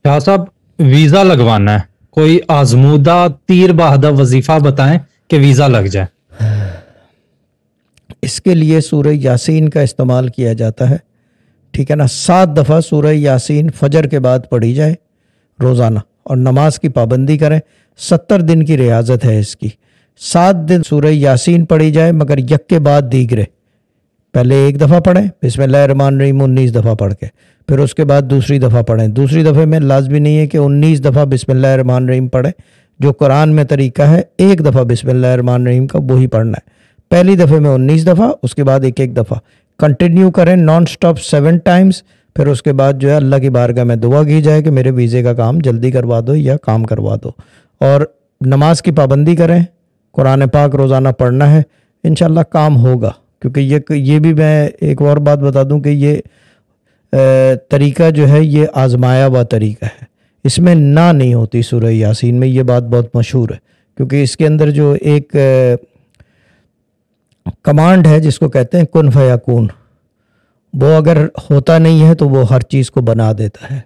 شاہ صاحب، ویزا لگوانا ہے، کوئی آزمودہ تیر بہادہ وظیفہ بتائیں کہ ویزا لگ جائے۔ اس کے لیے سورہ یاسین کا استعمال کیا جاتا ہے، ٹھیک ہے نا۔ 7 دفعہ سورہ یاسین فجر کے بعد پڑھی جائے روزانہ، اور نماز کی پابندی کریں۔ 70 دن کی ریاضت ہے اس کی۔ 7 دن سورہ یاسین پڑھی جائے، مگر یک کے بعد دیگرے۔ پہلے 1 دفعہ پڑھیں بسم اللہ الرحمن الرحیم 19 دفعہ پڑھ کے، پھر اس کے بعد دوسری دفعہ پڑھیں۔ دوسری دفعہ میں لازمی نہیں ہے کہ 19 دفعہ بسم اللہ الرحمن الرحیم پڑھیں، جو قرآن میں طریقہ ہے 1 دفعہ بسم اللہ الرحمن الرحیم کا وہی پڑھنا ہے۔ پہلی دفعہ میں 19 دفعہ، اس کے بعد ایک دفعہ کنٹینیو کریں نان سٹاپ 7 ٹائمز۔ پھر اس کے بعد جو ہے اللہ کی بارگاہ میں دعا کی جائے کہ میرے ویزے کا کام جلدی کروا دو یا کام کروا دو، اور نماز کی پابندی کریں، قرآن پاک روزانہ پڑھنا ہے، انشاءاللہ کام ہوگا۔ کیونکہ یہ بھی میں ایک اور بات بتا دوں کہ یہ طریقہ جو ہے یہ آزمایا ہوا طریقہ ہے، اس میں نہ نہیں ہوتی سورہ یاسین میں، یہ بات بہت مشہور ہے، کیونکہ اس کے اندر جو ایک کمانڈ ہے جس کو کہتے ہیں کن فیکون، وہ اگر ہوتا نہیں ہے تو وہ ہر چیز کو بنا دیتا ہے۔